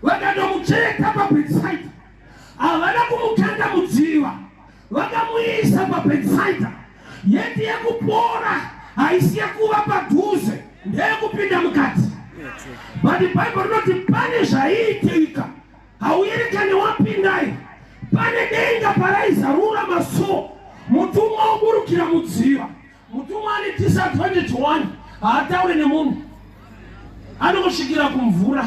vakatomucheka pabedside. Havana kumukanda mudziva, vakamuisa pabedside. Yeti yekupora haisi yekuva padhuze, ndeyekupinda mukati. But the Bible rinoti pane zvaiitika, hauerekane wapindai. Pane denga paraizarura masuo, mutumwa oburukira mudziva. Mutumwa ane disadvantage 1, haataure nemunhu, anosvikira kumvura.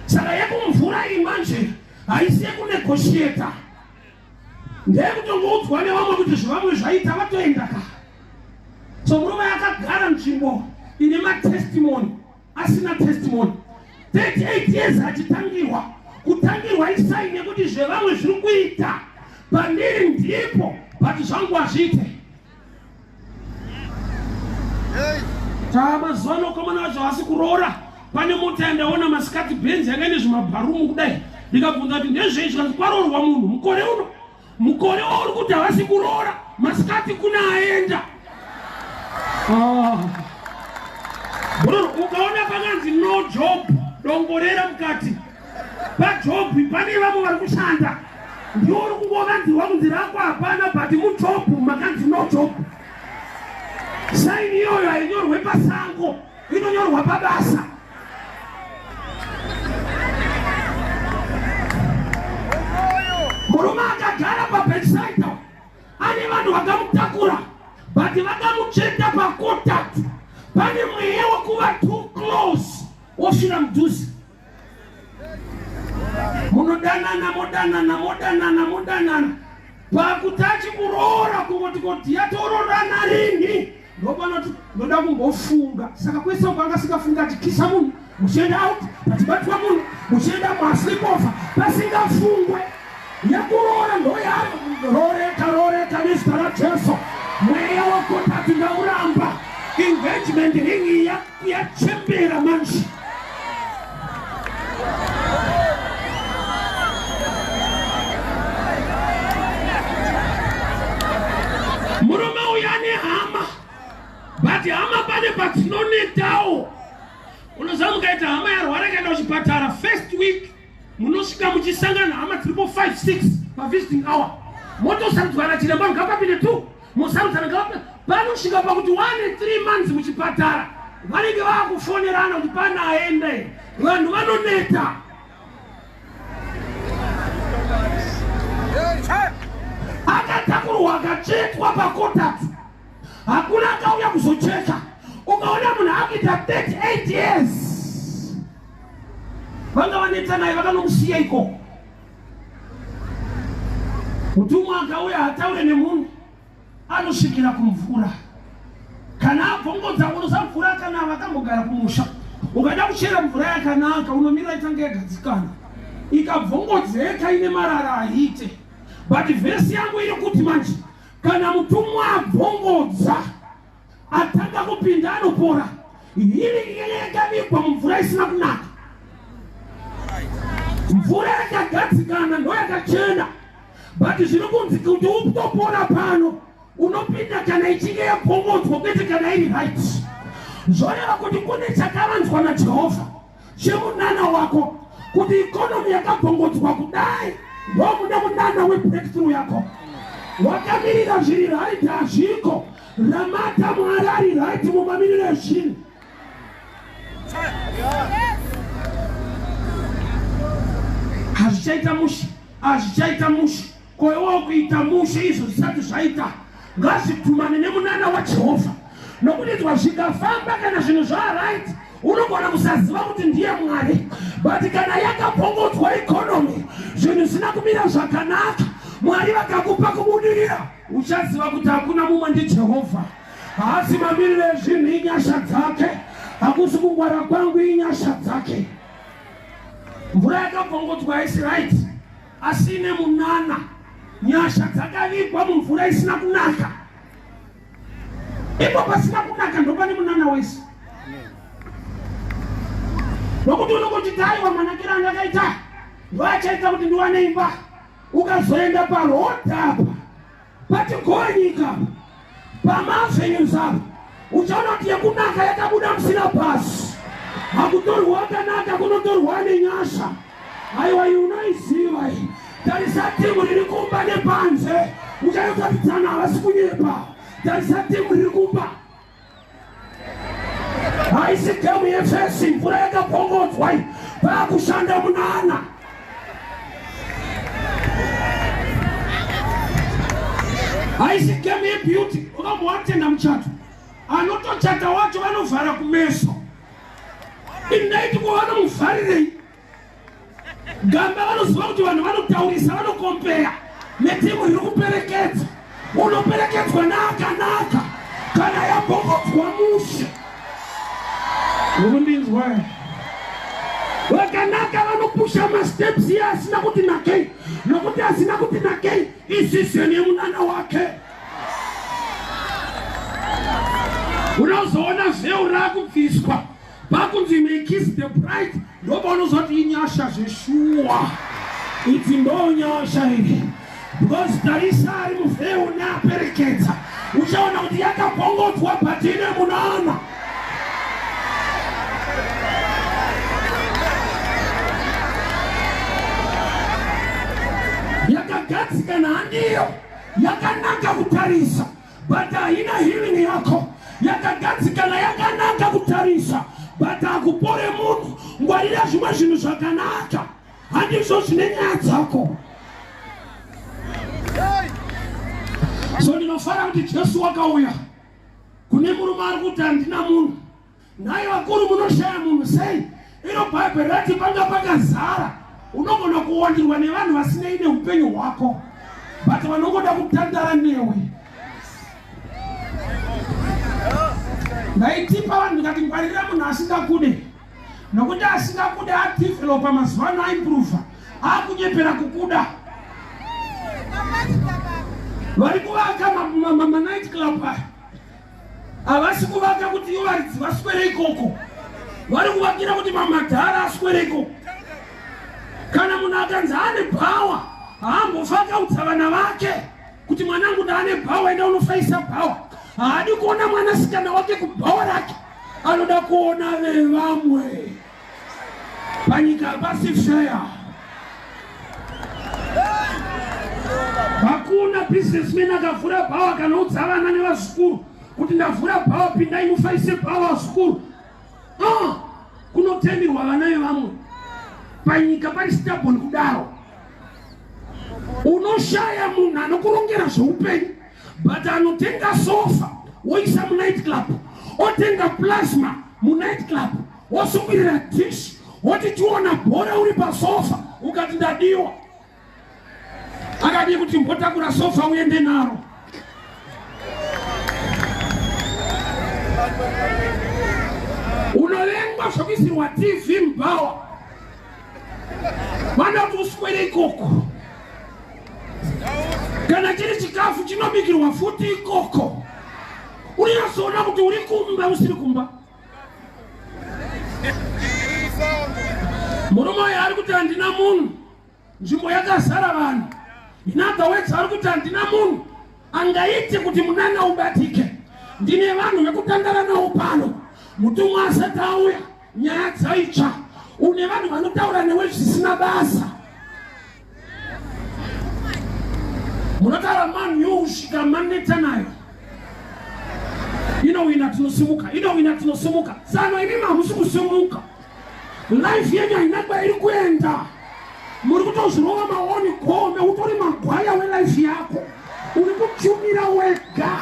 Saka yekumvura iyi manje haisi yekunegotiata, ndeyekutongoudzwa nevamwe kuti zvivamwe zvaita vatoenda ka. So murume akagara nzvimbo ine matestimony asina testimony 38 years achitangirwa, kutangirwa isaine kuti zvevamwe zviri kuita pandiri ndipo but zvangu hazviite. Mazuva ano komana vacho hasi kuroora. Pane mota yandaona masikati Benz yakaine zvimabharumu kudai, ndikabvunza kuti ndezvei zvikati kwaroorwa munhu mukore uno. Mukore uri kuti havasi kuroora, masikati kuna aenda. Ukaona pakanzi no job, dongorera mukati pajobi pane vamwe vari kushanda, ndiwo uri kungovanzirwa kunzi rako hapana but mujob makanzi no job. Saini iyoyo hainyorwe pasango, inonyorwa pabasa. Murume akagara pabedside, ane vanhu vakamutakura but vakamucheka pakotatu. Pane mweya wekuva too close, osvira mudhuze. Munodanana, modanana. Pakuti achikuroora kungoti kuti yatororana rini, ndopanoti ndoda kumbofunga. Saka kwese kwanga sikafunga kuti kisa munhu, muchienda out, pachibatwa munhu, muchienda masleepover, pasingafungwe. Yakuroora ndoya roreka nezita raJesu. Mweya wakotatu ngauramba. Engagement ringi yachembera manje. Murume uyane hama, but hama pane patinonetawo. Unoziva mukaita hama yarwara kaenda kuchipatara first week, munosvika muchisangana hama 5-6 pavisiting hour. Motosarudzana chiremba ngapapinde 2, musarudzana ngapapinde. Panosvika pakuti 1-3 months muchipatara, vanenge vakufonerana kuti pana aende. Vanhu vanoneta. Akatakurwa akachekwa pakotatu, hakuna akauya kuzocheka. Ukaona munhu akuita 38 years, vanga vaneta naye vakanomusiya iko. Mutumwa akauya hataure nemunhu, anosvikira kumvura. Kana abvongodza unoziva mvura kana vakambogara kumusha, ukada kuchera mvura yakanaka unomira itanga yagadzikana, ikabvongodzeka ine marara haite. But vhesi yangu iri kuti manje kana mutumwa abvongodza atanga kupinda anopora. Hili yakavigwa mumvura isina kunaka. Mvura yakagadzikana ndo yakachena, but zviri kunzi kuti utopora pano unopinda kana ichinge yabvongodzwa kwete kana iri right. Zvoreva kuti kune chakavanzwa naJehovha chemunana wako kuti ikonomi yakabvongodzwa kudai ndomuda munana webreakthrough yako. Wakamirira zviri right hazviko, ramata Mwari ari right mumamiriro ezvinhu. Hazvichaita mushi, koiwo kuita mushi izvo zvisati zvaita. Ngazvitumane nemunana waJehovha, nokuti zvikafamba kana zvinhu zvaright unogona kusaziva kuti ndiye Mwari. But kana yakabvongodzwa ikonomi, zvinhu zvisina kumira zvakanaka, Mwari vakakupa kubudirira, uchaziva kuti hakuna mumwe ndiJehovha. Haasi mamiriro ezvinhu inyasha dzake, hakusi kungwara kwangu inyasha dzake. Mvura yakabvongodzwa haisi right, asi ine munana. Nyasha dzakavigwa mumvura isina kunaka. Ipo pasina kunaka ndo pane munana wese. Nokuti unongoti aiwa manakira andakaita, vachaita kuti ndiwane imba. Ukazoenda parodi apa, patigonyika, pamavenues apa, uchaona kuti yekunaka yakabuda musina basi. hakutori wakanaka kunotorwa nenyasha. Aiwa unoiziva hii. Tarisa timu riri kumba nepanze. Uchayotatidzana havasi kunyepa. Tarisa timu riri kumba. Haisi gemu yefesi mvura yakapongotwa hii. Vakushanda munana. Haisi gemu yebeauty. Ukamwatenda muchato. Anotochata wacho vanovhara kumeso. Inaiti kuvana muvharirei. Gamba vanoziva kuti vanhu vanotaurisa vanokompera netimu iri kuperekedza. Unoperekedzwa nakanaka kana yabongodzwa mushe. Ukundinzwa vakanaka vanopusha masteps iye asina kuti nakei, nokuti asina kuti nakei isiseni yemunana wake. Unozoona vheu rakubviswa pakunzi may kiss the bride. Ndoba unozoti inyasha zveshuwa. Iti ndonyasha iri. Because Tarisa ari muvheu neaperekedza. Uchaona kuti yakabongodzwa patine munana. Yakagadzikana handiyo. Yakanaka kutarisa. But haina healing yako. Yakagadzikana yakanaka kutarisa. But akupore munhu ngwarira zvimwe zvinhu zvakanaka. Handizvo zvine nyaya dzako. So ndinofara kuti Jesu wakauya kune murume ari kuti handina munhu. Nhai vakuru munoshaya munhu sei? Iro bhaibheri rati panga pakazara. Unogona kuwandirwa nevanhu vasinei neupenyu hwako. But vanongoda kutandara newe. Ndaitipa vanhu ndikati ngwarira munhu asingakude. Nokuti asingakude adevelopa mazuva ano aimprova. Akunyepera kukuda. Vari kuvaka night club aya. Havasi kuvaka kuti ivo varidzi vaswere ikoko. Vari kuvakira kuti mamadhara aswere ikoko. Kana munhu akanzi ane bhawa, haambofakaudza vana vake kuti mwanangu ndaane bhawa enda unofaisa bhawa. Haadi kuona mwanasikana wake kubhawa rake. Anoda kuona vevamwe. Panyika pasi fshaya. Hakuna businessman akavhura bhawa kanoudza vana nevazukuru kuti ndavhura bhawa pindai mufaise bhawa vazukuru. Kunotemirwa vana vevamwe. Panyika pari stubborn kudaro. Unoshaya munhu anokurongera zveupenyu. But anotenga sofa woisa mu-night club, otenga plasma mu-night club, wosungirira dish, woti tiona bhora uri pasofa, ukati ndadiwa. Akadi kuti mbotakura sofa uende naro. Unolengwa zvokisirwa TV mubhawa. Vana kuti uswere ikoko. Kana chiri chikafu chinobikirwa futi ikoko. Unozoona kuti uri kumba usiri kumba. Murume uyu ari kuti handina munhu. Nzvimbo yakazara vanhu. In other words, ari kuti handina munhu angaite kuti munana ubatike. Ndine vanhu vekutandara navo pano. Mutumwa asati auya, nyaya dzaitsva. Une vanhu vanotaura newe zvisina basa. Munotara man yosvika maneta nayo. Inowina tinosimuka. Sano imi hamusi kusimuka. Life yenyu haina kwairi kuenda. Muri kutozvirova maoni gome, utori magwaya welife yako. Uri kuchumira wega.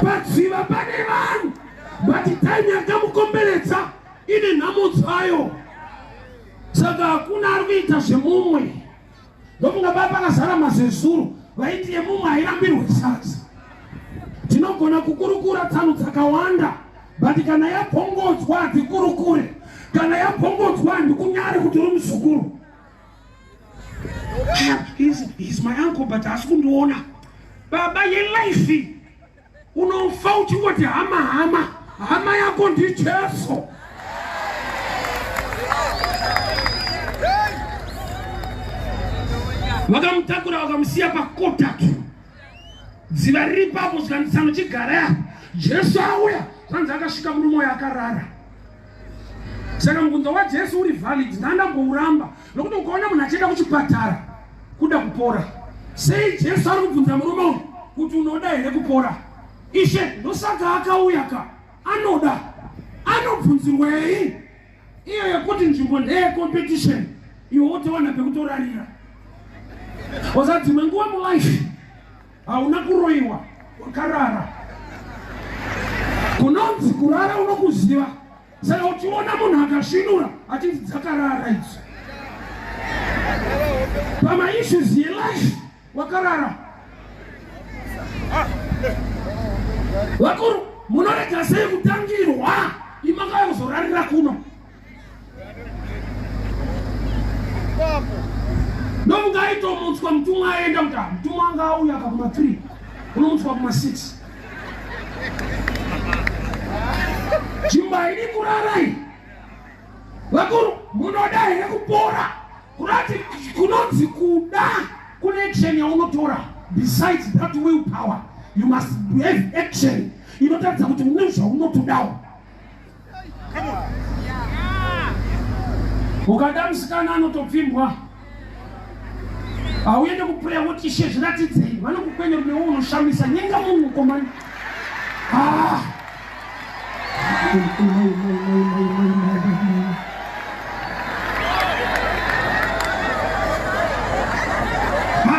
Patsiva pane vanhu. But time yakamukomberedza ine nhamo dzayo. Saka hakuna ari kuita zvemumwe. Ndokunga baba pakazara mazezuru vaiti yemumwe hairambirwe sadza. Tinogona kukurukura tsano dzakawanda, but kana yapongodzwa hatikurukure. Kana yapongodzwa handikunyari kuti uri muzukuru. He's my uncle, but haasi kundiona. Baba yelife unofa uchingoti hama yako ndiJesu. Vakamutakura vakamusiya pakotatu. dziva riri ipapo zikandisano chigara Jesu auya zvanzi akasvika murume yakarara. Saka mubvunzo waJesu uri valid, ndandambouramba nokuti ukaona munhu achienda kuchipatara kuda kupora, sei Jesu ari kubvunza murume uyu kuti unoda here kupora? Ishe ndosaka akauya ka anoda anobvunzirwei iyo yekuti nzvimbo ndeye competition iwe wotowana pekutorarira. Wasadzimwe nguva mulife hauna kuroiwa wakarara, kunonzi kurara unokuziva. Saka uchiona munhu akasvinura achinzi dzakarara idzi pamaissues yelife wakarara. Vakuru munorega sei kutangirwa imakaya kuzorarira kuno? Ndomungaitomutswa mutumwa aenda kuti mutumwa anga auya kakuma 3 unomutswa kuma 6. Chimbaidi kurarai. Vakuru munoda here kupora kurati kunonzi kuda kune action yaunotora. Besides that willpower, you must have action inotaridza kuti mune zvaunotodawo. Ukada musikana anotopfimbwa auende kupreya kuti Ishe zviratidzei, vanokukwenyera kuti newe unoshamisa nyenga munhu mukomani.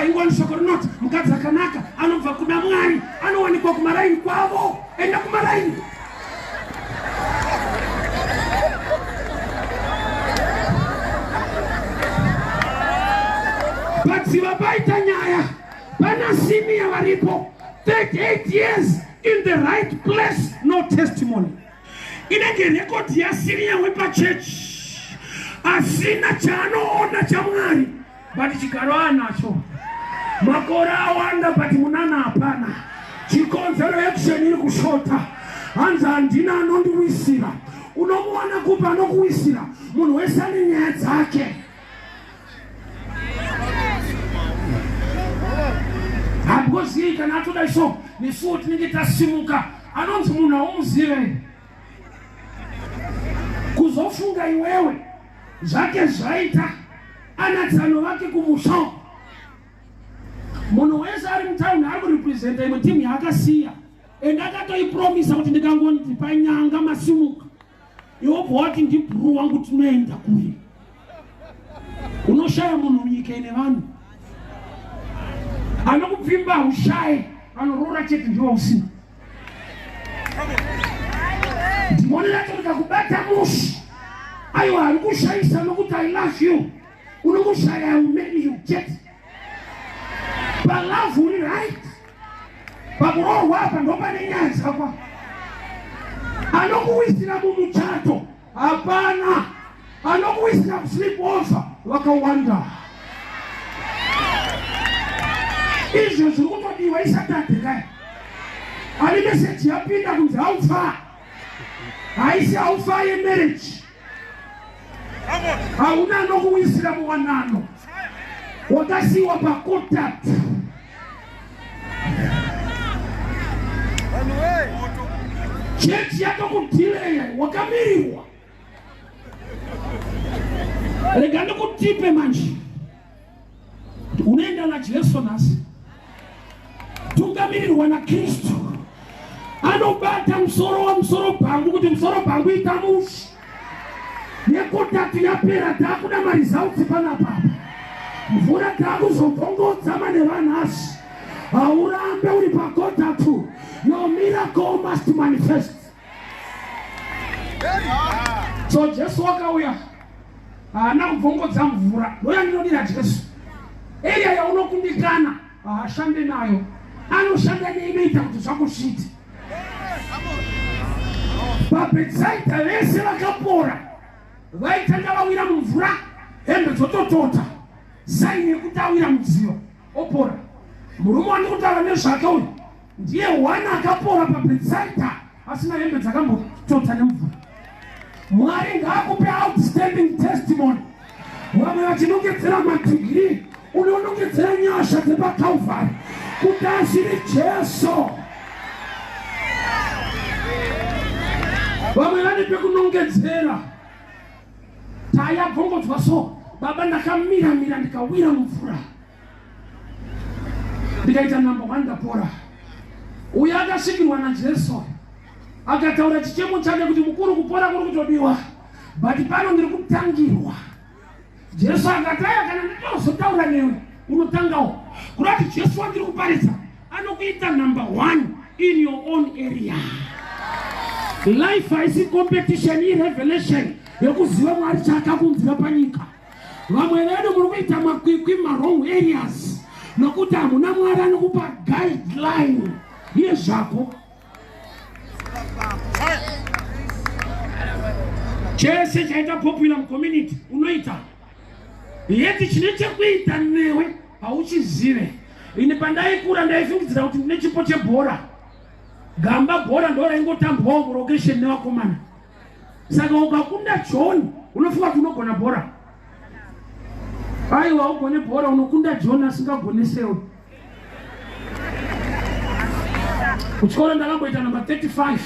Ingoni shoko rinoti mukadzi akanaka anobva kuna Mwari anowanikwa kumaraini kwavo. Enda kumaraini. Padziva paita nyaya pana Simia varipo 38 years in the right place, no testimony. Inenge rekodi ya Simia wepa church asina chaanoona cha Mwari but chikaro anacho. Makora awanda but munana hapana. Chikonzero action iri kushota. Hanza andina anondiwisira. Unomuwana kupa anokuwisira. Munhu wese ane nyaya dzake. Because kana atoda iso nesuwo tinenge tasimuka anonzi munhu aumuzive. Kuzofunga iwewe zvake zvaita anatsano vake kumusha. Munhu wese ari mutauni ari kurepresenta imwe timu yaakasiya ende akatoipromisa kuti ndikangondipa nyanga masimuka iwo bwati ndibhuru wangu tinoenda kuri. Unoshaya munhu munyika ine vanhu anokupfimba ushaye anorora chete ndiwo usina. Ndimonera kuti kakubata mushi aiwa ari kushayisa nokuti I love you unomushaya umeni you get balavu uri right pakurohwa apa ndopane nyaya dzakwa. Anokuwisira mumuchato hapana, anokuwisira kusleep over wakawanda. Izvo zviri kutodiwa isati kaya. Ari meseji yapinda kunzi haufa. Haisi haufa yemarriage. Hauna nokuwisira muwanano. Wakasiwa pacontact. Church yatokudileya wakamirirwa. Rega ndikutipe manje. Unaenda na Jesu nasi. Tungamirirwa na Kristo. Anobata musoro pangu kuti musoro pangu itamushi. Nekontact yapera takuna marizauti panapa. Mvura takuzobongodza mane vanhasi. Haurambe uri pacontact. Your miracle must manifest. So Jesu wakauya haana kubvongodza mvura. Ndoya ndinodira Jesu. Area yaunokundikana haashande nayo. Anoshanda neinoita kuti zvakusvite. PaBetsaida vese vakapora. Vaitanga vawira mumvura hembe dzototota. Saini yekuti awira mudziva opora. Murume wandi kutaura nezvake uyu ndiye wana akapora paBetsaida asina hembe dzakambotota nemvura. Mwari ngaakupe outstanding testimony. Vamwe vachinongedzera madegree unonongedzera nyasha dzepaCalvary. kutashiri Jesu. Vamwe vane pekunongedzera. Taya bvongodzwa so. Baba ndakamira ndikawira mumvura. Ndikaita number 1 ndapora. Uya akasvikirwa naJesu. Akataura chichemo chake kuti mukuru kupora kuri kutodiwa. But pano ndiri kutangirwa. Jesu akataya kana ndinozotaura newe unotangawo. Kurati Jesu andiri kuparidza anokuita number 1 in your own area. Life is competition in revelation. Yekuziva Mwari chakakunzira panyika. Vamwe vedu muri kuita makwikwi wrong areas. Nokuti hamuna Mwari anokupa guideline yezvako. Chese chaita popular community unoita. Yeti chine chekuita newe hauchizive. Ini pandaikura ndaifungidzira kuti ndine chipo chebhora. Gamba bhora ndo raingotambwawo murokesheni nevakomana. Saka ukakunda John unofunga kuti unogona bhora. Aiwa ugone bhora unokunda John asingagonesewe. Kuchikora ndakamboita number 35.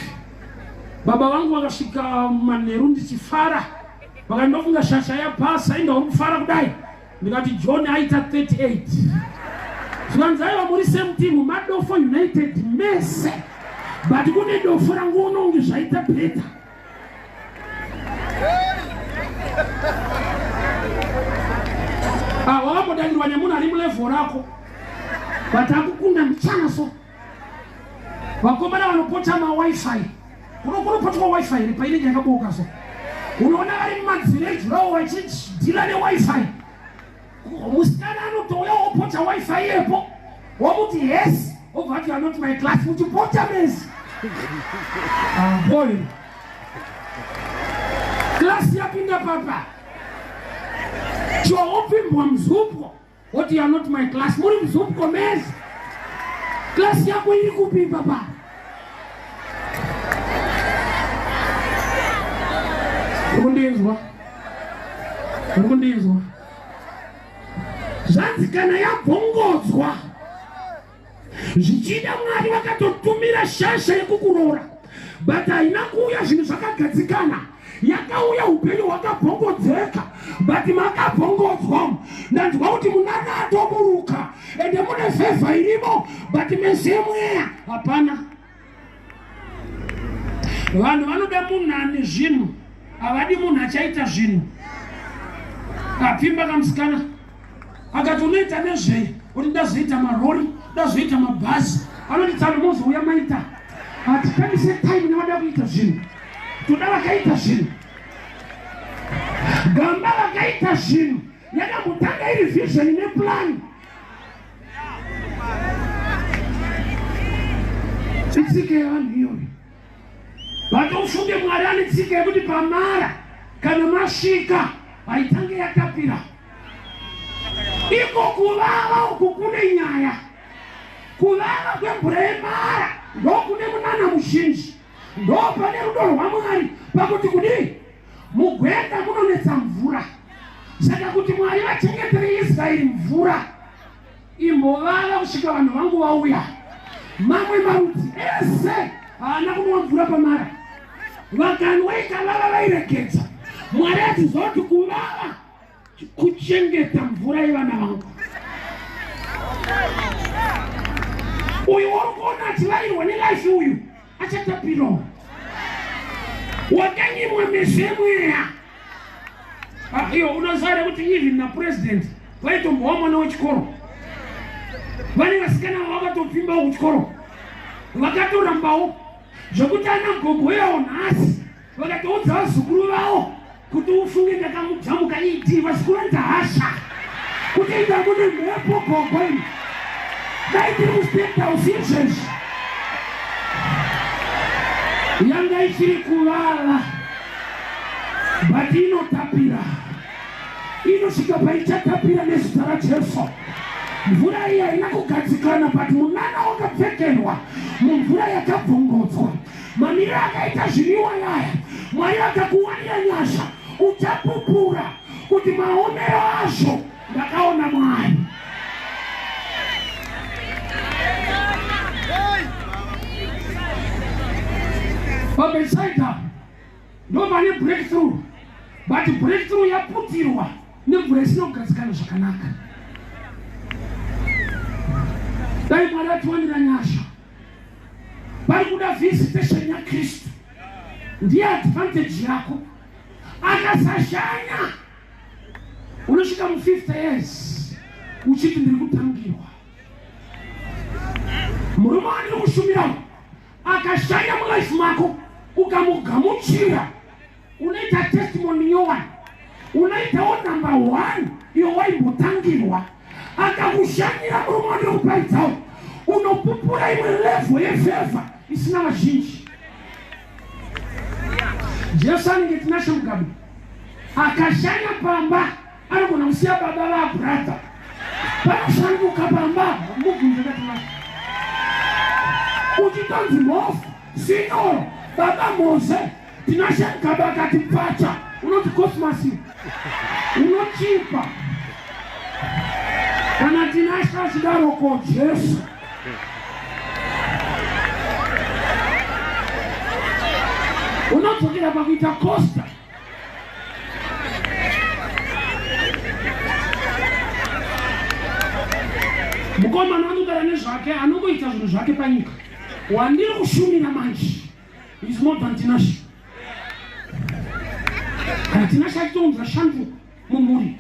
Baba vangu vakasvika Manheru ndichifara. Vakandofunga shasha yapasa inda urikufara kudai. Ndikati John aita 38. Zvanzaiva muri same team Madofo United mese. But kune dofo rangu unonge zvaita beta. Wakambodanirwa nemunhu ari mulevel rako. But akukunda mchana so. Vakomana vanopota ma-wifi. Kunopotwa wifi ripa inenge yakaboka so. Unoona vari mumavillage ravo vachidhila ne-wifi. Musikana anotouya wopota wifi yepo. Womuti yes. Obva ati you are not my class. Uchipota mezi. Boy. Class yapinda papa. Chopimbwa mzupko. What you are not my class. Muri mzupko mezi. Class yako iri kupi papa. Urikundinzwa. Zvanzi kana yabvongodzwa. Zvichida Mwari vakatotumira shasha yekukuroora. But haina kuuya zvinhu zvakagadzikana. Yakauya upenyu hwakabvongodzeka. But makabvongodzwa. Ndanzwa kuti munana atoburuka. Ende mune favor irimo. But mese mweya hapana. Vanhu vanoda munhu ane zvinhu. Havadi munhu achaita zvinhu. Kapimba kamusikana. Akati unoita nezvei. Kuti ndazoita marori. Ndazoita mabhazi. Anoti tsano mozouya maita. Hatikwanise time nevada kuita zvinhu. Toda vakaita zvinhu. Gamba vakaita zvinhu. Yakambotanga iri vision neplan. Tsitsike yevanhu iyoyo. Vatofunge Mwari ane tsika yekuti pamara kana masvika haitange yatapira. Iko kuvava uku kune nyaya. Kuvava kwemvura yemara ndokune munana muzhinji. Ndopane rudo rwaMwari pakuti kudii mugwenga munonetsa mvura. Saka kuti Mwari vachengetere Israeri mvura imbovava kusvika vanhu vangu vauya. Mamwe marudzi ese haana kunwa mvura pamara. Vakanwa ikavava vairegedza. Mwari atizoti kuvava kuchengeta mvura yevana vangu. Uyu wakuona achivairwa nelife uyu achatapirawo. Wakanyimwa mese mweya. Iyo unoziva kuti even napresident vaitombowa mwana wechikoro. Vane vasikana vakatopimbawo kuchikoro. Vakatorambawo zvokuti ana gogo yawo nhasi vakatoudza vazukuru vavo kuti ufunge ndakamujamuka iti vazukuru ndahasha kuti ndamune mhepo gogo ini daitiri kuspectaus izvezvi yanga ichiri kuvala but inotapira inosvika paichatapira nezita raJesu. Mvura iyi haina kugadzikana but munana wakapfekerwa mumvura yakabvongodzwa. Mamiro akaita zviriwa yaya Mwari akakuwanira nyasha uchapupura kuti maonero azvo ndakaona Mwari. Pabeside nobody breakthrough, but breakthrough yaputirwa nebresino kugadzikana zvakanaka. Dai Mwari atiwanira nyasha pari kuda visitation yaKristu ndiye advantage yako. Akasashanya unosvika mu50 years uchiti ndiri kutangirwa. Murume andiri kushumirawo akashanya mulife mako ukamugamuchira, unoita testimony yowani, unoitawo number 1 iyo waimbotangirwa. Akakushanyira murume andiri kupaidzawo unopupura imwe level yefeva isina vazhinji. Jesu anenge tinashe mugabe akashanya pamba anogona kusiya baba vabrother panoshanduka pamba mubvunze katinashe uchitonzi mhofu sinoro baba Mose tinashe mugabe akati pacha unoti cosmasi unochipa kana tinashe achidaroko Jesu unodzokera pakuita Costa. Mukomana anogara nezvake anongoita zvinhu zvake panyika. Wandiri kushumira manje is more than Tinashe. Kana Tinashe achitonzwa shanduka mumuri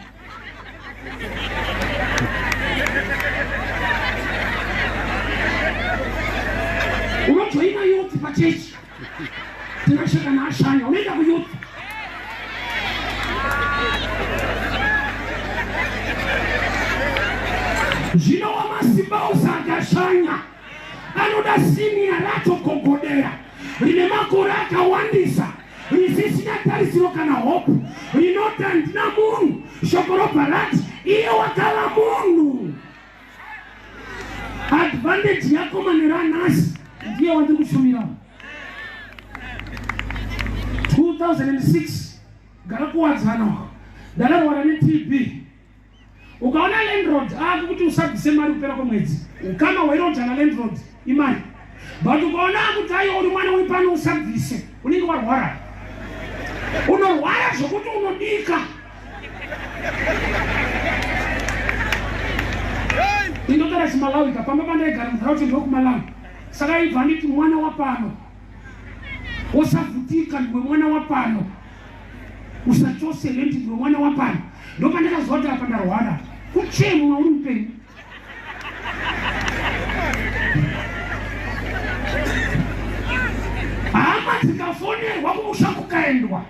unojoina youth pachechi. Tinashe kana ashanya unoenda kuyouth. Zvino wamasimba usakashanya anoda senior racho gogodera rine makore akawandisa risisina tarisiro kana hope rinoti handina munhu shoko robva rati iye wakava munhu. Advantage yako manera nhasi ndiye wandiri kushumirawo. 2006 gara kuwadzana ndakarwara neTB. Ukaona landlord akuti usabvise mari kupera kwemwedzi kama wairotana landlord imani, but ukaona kuti ayo uri mwana wepano usabvise unenge warwara, unorwara zvokuti unodika. Indogara kuMalawi kapamba pandaigara munharaunda ndekuMalawi, saka ibva nditi mwana wapano usavhutika ndiwe mwana wapano, usachoselenti ndiwe mwana wapano. Ndopandakaziva kuti apa ndarwara kuchemwa uri mupenyu. Hama dzikafonerwa kumusha kukaendwa,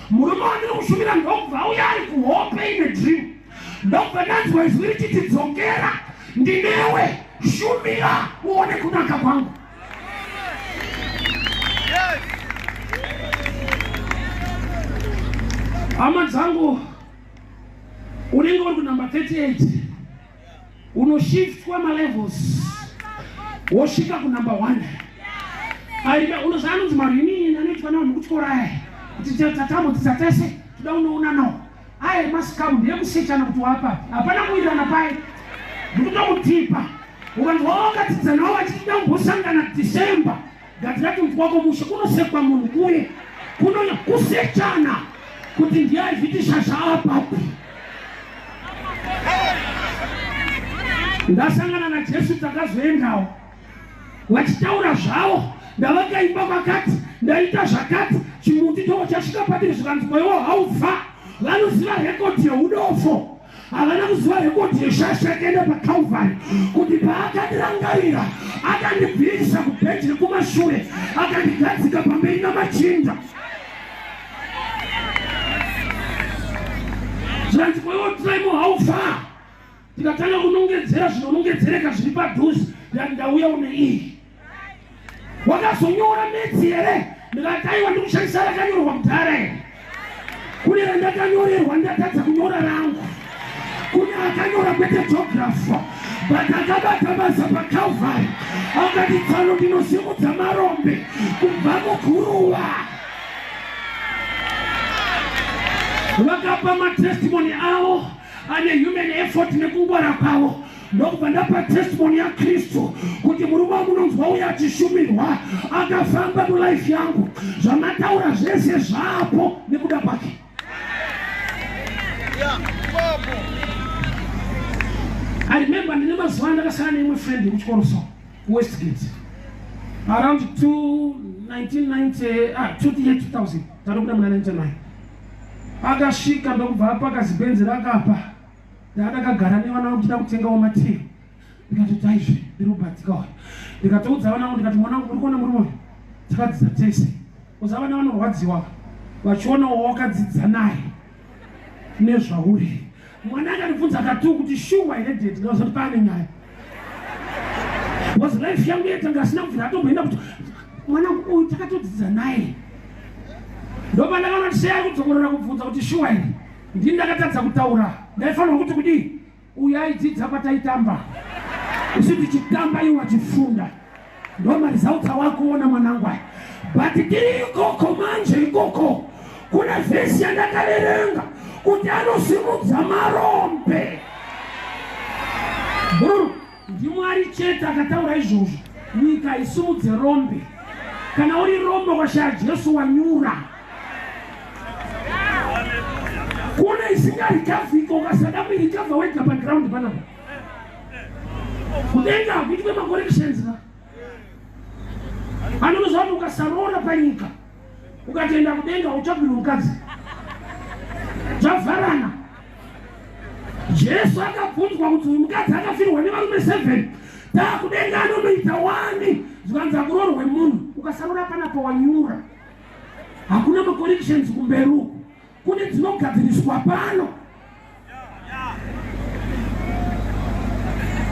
murume wandiri kushumira ndokubva auya ari kuhope ine dream. Ndokubva ndanzwa izwi richiti dzokera ndinewe, shumira uone kunaka kwangu. Hama dzangu, unenge uri kunumber 38 unoshiftwa malevels wosvika kunumber 1. Unozanonzi marini anoitwa nawo nekutyora kuti tatambodzisa tese toda unoona nawo aye masikamu ndeyekushechana kuti wapa hapana kuwirirana pai ndikuda kutipa. Ukanzwa wakatidza nawo vachitida kumbosangana December ngatirati mkwako mushe kunosekwa munhu kuye kunonya kusechana kuti ndiyaivhitishasha apapo. Ndasangana naJesu takazoendawo vachitaura zvavo, ndavakaimba vakati ndaita zvakati chimuti toho chasvika patiri zvikanzi kwaiwo haufa. Vanoziva rekodhi yeudofo, havana kuziva rekodhi yeshasha yakaenda paCalvary, kuti paakandirangarira akandibvirisa kubhenji rekumashure akandigadzika pamberi namachinda. Zvikanzi kwaiwo tiraimo haufa. Tikatanga kunongedzera zvinonongedzereka zviri padhuze ndauya une iyi. Wakazonyora metsi here? Ndikati aiwa ndikushandisa rakanyorwa kudhara here. Kune randakanyorerwa ndatadza kunyora rangu. Kune akanyora kwete geography, but akabata basa paCalvary akati tsano ndinosimudza marombe kubva muguruva. Vakapa matestimony avo ane human effort nekungwara kwavo. ndokubva ndapa testimony ya Kristu kuti murume wamunonzwa uya achishumirwa akafamba mulife yangu, zvamataura zvese zvapo nekuda kwake. I remember ndine mazuva ndakasara neimwe friend kuchikoro so Westgate around 2000 tarokuda muna 99. Akasvika ndokubva apa akazibenzi rakapa ndakagara nevana vangu ndida kutengawo mateo. Ndikatoti aizve ndirobhatika uyu, ndikatoudza vana vangu ndikati mwana wangu muri kuona murume takadzidza tese, uzava navanorwadziwa vachionawo wakadzidza naye nezvauri. Mwana akandibvunza akati kuti shuwa here date, ndikazoti pane nyaya. Was life yangu yetanga asina kubvira atomboenda kuti mwana uyu takatodzidza naye. Ndopa ndakaona kuti seya kudzokorera kubvunza kuti shuwa here ndini ndakatadza kutaura, ndaifanirwa kuti kudii uyu aidzidza pataitamba usi tichitamba iwe wachifunda. Ndo result wakuona mwanangu aya. But tiri ikoko manje ikoko kuna vesi yandakaverenga kuti anosimudza marombe. Ndimwari chete akataura izvozvo, nyika isimudze rombe. Kana uri rombe washaya Jesu wanyura. Kuna isingarikavhika ukasada kuirikavha wega paground panapa. Kudenga kuitwe macorrections na. Anonoza kuti ukasarora panyika ukatenda kudenga uchabvira mukadzi zvavharana. Jesu akabvunzwa kuti uyu mukadzi akafirwa nevarume 7 takudenga anonoita 1 zvikanzi kurorwe munhu ukasarora panapa wanyura. Hakuna macorrections kumberi uku, kune dzinogadziriswa pano.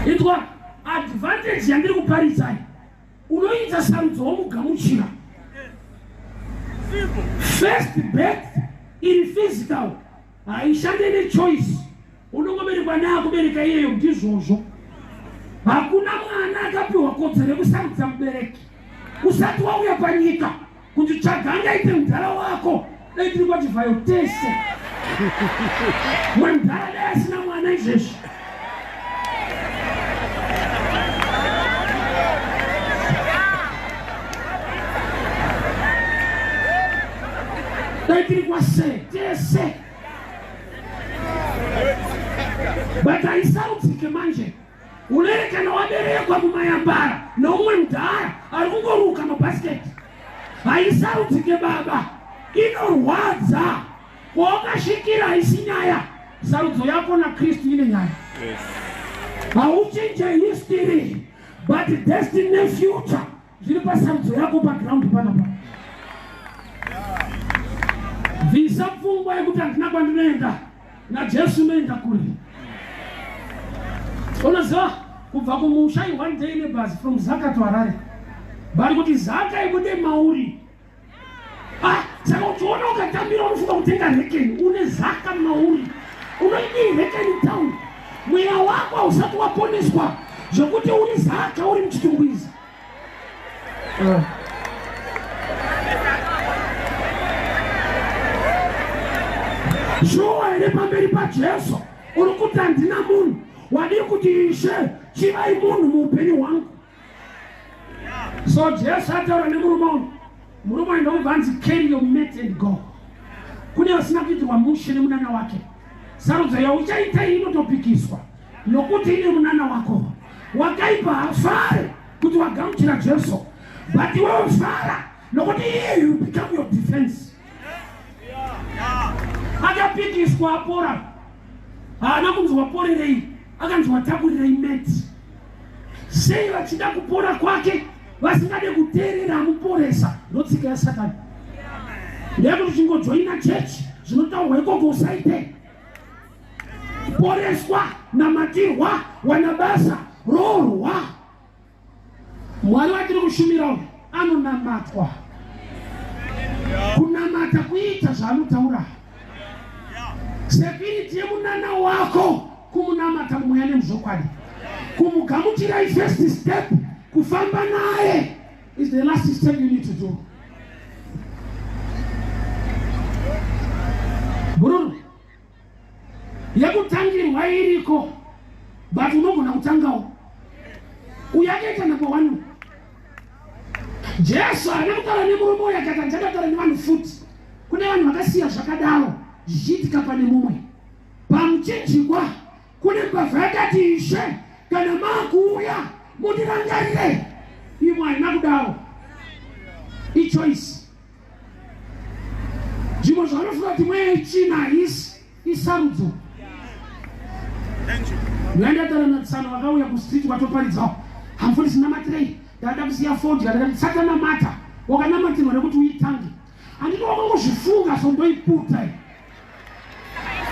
Itwa advantage yandiri kuparidza unoita sarudzo womugamuchira. First birth iri physical haishande nechoice, unongoberekwa naye akubereka iyeyo ndizvozvo. Hakuna mwana akapiwa kodzero yekusarudza mubereki usati wauya panyika kuti tsvaga aite mudhara wako. Dai tiri kwachivhayo tese mudhara dai asina mwana izvezvi. Dai tiri kwase tese. But haisarudzike manje. Unerekana waberekwa mumayambara noumwe mudhara ari kungoruka mabhasiketi. Haisarudzike baba, inorwadza. Wakashikira haisi nyaya. Sarudzo yako na Kristu ine nyaya. Hauchinje history but destiny future zviri pasarudzo yako background panapa. Visa pfungwa yekuti handina kwandinoenda naJesu unoenda kure. Unoziva kubva kumusha one day nebus from Zaka to Harare bari kuti Zaka ibude mauri. Saka uchiona ukatambira unofunga kutenga rekeni une Zaka mauri unoidii rekeni town. Mweya wako hausati waponeswa zvokuti uri Zaka uri muchitungwizi. Shuwa here pamberi paJesu uri kuti handina munhu wadi kuti Ishe chivai munhu muupenyu hwangu. So Jesu ataura nemurume uyu ndokubva anzi carry your mate and go. Kune vasina kuitirwa mushe nemunana wake. Sarudzo yauchaita inotopikiswa nokuti ine munana wako. Wakaipa hafare kuti wagamuchira Jesu, but iwewe fara nokuti iye you become your defense. Akapikiswa apora, haana kunzi waporerei, akanzi watakurirei mate. Sei vachida kupora kwake vasingade kuteerera amuporesa ndotsika yaSatani. Ndeyekuti uchingojoina chechi zvinotaurwa ikoko usaite. Poreswa, namatirwa, wana basa, roorwa. Mwari watiri kushumira uyu anonamatwa. Kunamata kuita zvaanotaura. Security yemunana wako kumunamata mweya nemuzvokwadi. Kumugamuchira first step, kufamba naye is the last step you need to do. Bururu yakutangirwa iriko but unogona kutangawo uyakaita number 1. Jesu anakutara nemurume uyu akati ndakatara nevanhu futi. Kune vanhu vakasiya zvakadaro zvichiitika pane mumwe. Pamuchinjikwa kune mbavha yakati Ishe kana makuuya mundirangarire. Imwe haina kudaro. Ichoice. Zvimwe zvanofunga kuti mwechina haisi isarudzo. Ndaendatara natsana vakauya kustreet vatoparidzawo. Hamfundisi namatirei. Ndada kusiya fodya ndakatitsata mata. Wakanamatirwa nekuti uitange. Anditi wakangozvifunga sondoiputa.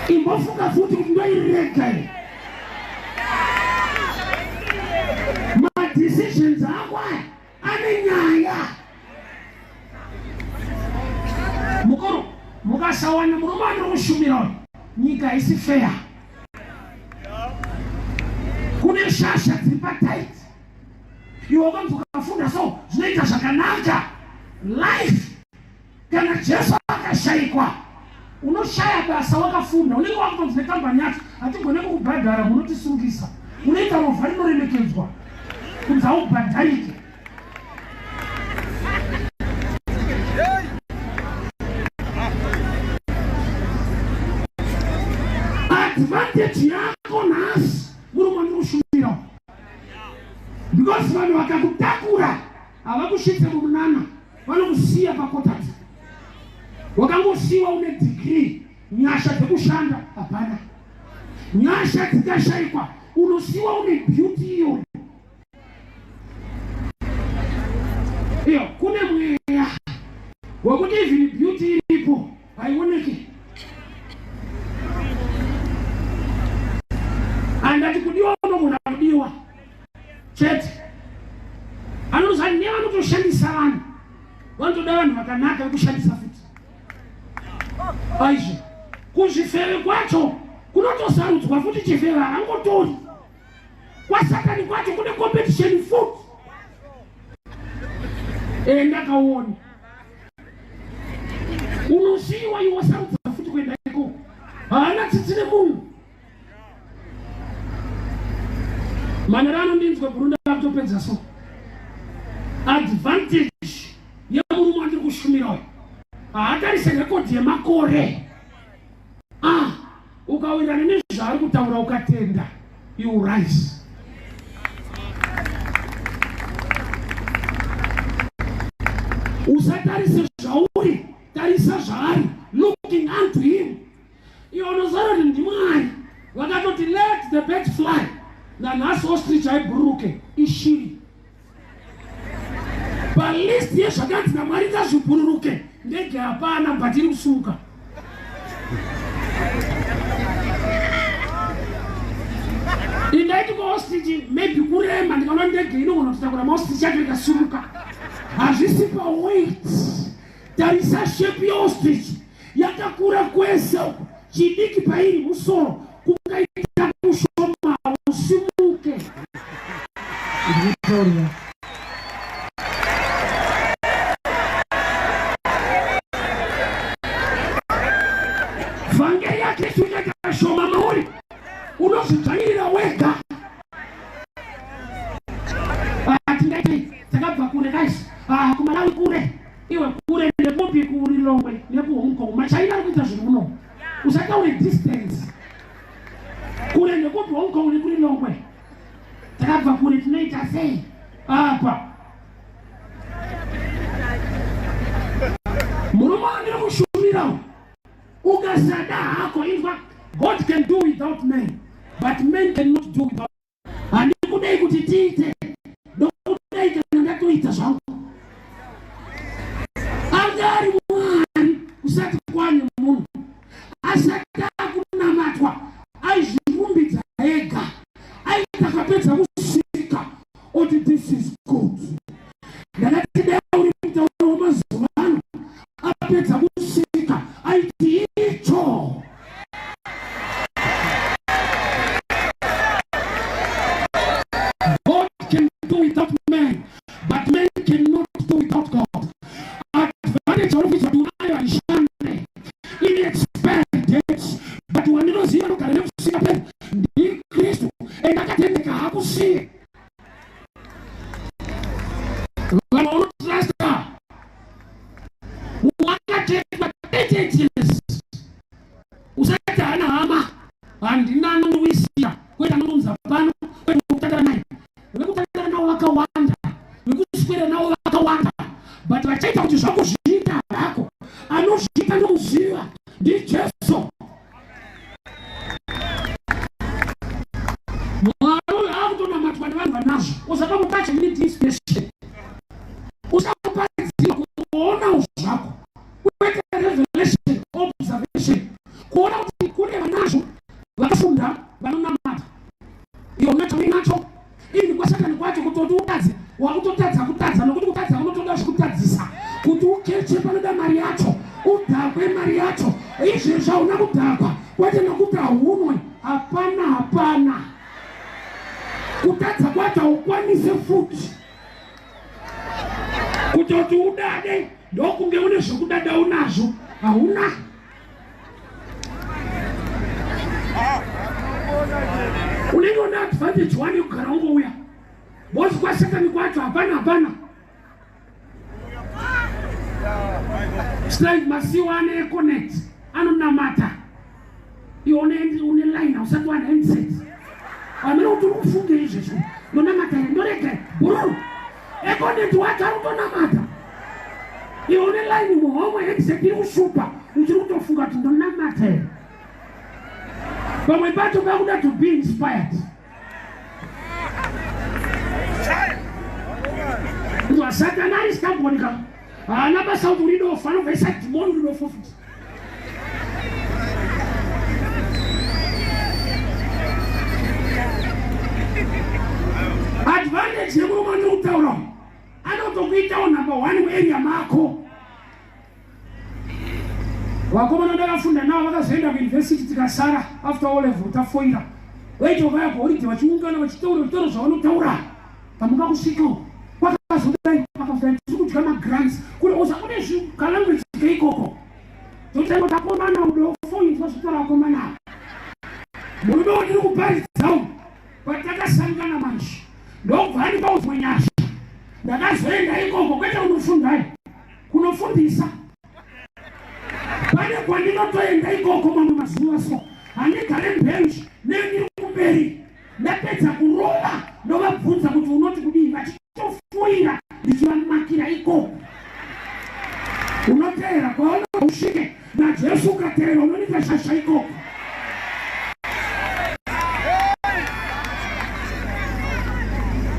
Imbofunga futi kuti ndoirega. Ma decisions akwa ane nyaya. Mukoro mukasawana murume anokushumira nyika haisi fair. Kune shasha dziri pataiti. Iwe ukanzi ukafunda so zvinoita zvakanaka. Life kana Jesu akashayikwa unoshaya basa wakafunda. Unenge wakutonzi nekambani yacho hatigone kukubhadhara munotisungisa. Unoita rovha rinoremekedzwa kunzi haubhadharike. Advantage yako nhasi murume andikushumira. Because vanhu vakakutakura havakusvitse mumunana, vanokusiya pakotati. Wakangosiyiwa une degree, nyasha dzekushanda hapana. Nyasha dzikashayikwa unosiyiwa une beauty iyo. Iyo kune mweya wekuti even beauty iripo haioneki. Andati kudiwa unomuna kudiwa chete. Anoza newa notoshandisa vanhu. Vanotoda vanhu vakanaka vekushandisa futi. Aizvo kuzvifeve kwacho kunotosarudzwa futi chifeve harangotori. Kwasatani kwacho kune competition futi. Ndakaona unosiyiwa iwe sarudza futi kuenda iko. Haana tsitsi nemunhu. Manarano ndinzwe Burundi akutopedza so. Advantage yemurume wandiri kushumira. Haatarise rekodhi yemakore. Ukawirana nezvaari kutaura ukatenda, you rise. Usatarise zvauri, tarisa zvaari, looking unto him. Iwe unozara kuti ndimwari. Vakatoti let the birds fly. Nanhasi ostrich haibhuruke ishiri. Palist yezvakanzi naMwari ngazvibhururuke ndege hapana but iri kusuka. Indaiti kwa-ostrich maybe kurema ndikaona ndege inogona kutakura ma-ostrich yacho ikasuruka. Hazvisi pa-weight. Tarisa shape ye-ostrich yakakura kwese chidiki pairi musoro kungaita kushoma usimuke. Victoria. Vangeli ya Kristu yakashoma mauri unozvidzvairira wega. Tingaiti takabva kure guys. Kumalawi kure. Iwe kure nekupi kuri Longwe nekuHong Kong. Machaina ari kuita zvinhu muno. Usataure distance. Kure nekupi Hong Kong nekuri Longwe. Takabva kure tinoita sei? Apa. Murume andiri kushumira. Ukasada hako inzwa God can do without men, but men cannot do without. Handikudai kuti tiite. Ndokudai kana ndatoita zvangu. Angari Mwari kusati kwane munhu. Asati akunamatwa aizvirumbidza ega. Aitakapedza kusvika oti this is good. Ndakati dai uri mutauro wemazuva ano apedza kusvika aiti icho. God can do without men, but men cannot do without God. Advantage of which do I understand inexpected, but when you see no can never see a in Christ and I but vachaita kuti zvakuzviita hako anozviita nokuziva ndiJesu. Mwari akutonamatwa nevanhu vanazvo. Usakamupacha need inspiration. Usakuparidzira kuona zvako. Kuita revelation, observation. Kuona kuti kune vanazvo vakafunda vanonamata. Iwo nacho inacho. Ini kwasatani kwacho kutoti utadze, wakutotadza kutadza nokuti kutadza kunotoda zvekutadzisa. Kuti ukeche panoda mari yacho, udhakwe mari yacho. Izvi zvauna kudhakwa, kwete nokuti haunwe. Hapana. Kutadza kwacho haukwanise futi. Kutoti udade, ndokunge une zvekudada unazvo, hauna. Unenge una advantage wani kugara ungouya. Bosi kwa Satani kwacho hapana. Slide masiwa ane connect, anonamata. Ione line usati wana handset. Amena kuti ufunge izvezvo. Nonamata ndorega. Bro. Connect wacho arutonamata. Ione line muhomwe handset iri kushupa. Uchiri kutofunga kuti ndonamata. Pamwe pacho pakuda to be inspired. Ndio Satani isikabonika. Anabasa kuti ulidofa anovesa demoni ulidofa futi. Advantage yekuti ndikutaura. Anotokuita number 1 area mako. Wakomana ndakafunda nawo vakazoenda kuuniversity tikasara after all level tafoira. Weito vaya kuhoriti vachiungana vachitaura zvitoro zvavanotaura. Pamuka kusvika kwakazodai pakafunda kudya magrants kune usakune zvikalangwezi keikoko. Totaima takomana udofo intwa zvitoro akomana. Murudo ndiri kuparidza patakasangana manje. Ndobva ndi pauzwe nyasha. Ndakazoenda ikoko kwete unofundai. Kunofundisa. Pane kwandinotoenda ikoko mamwe mazuva so. Handigare mbenchi nendiri kumberi. Ndapedza kurova ndovabvunza kuti unoti kudii vachitofuira ndichivamakira ikoko. Unoteera kwaona usvike naJesu ukateera unoita shasha ikoko.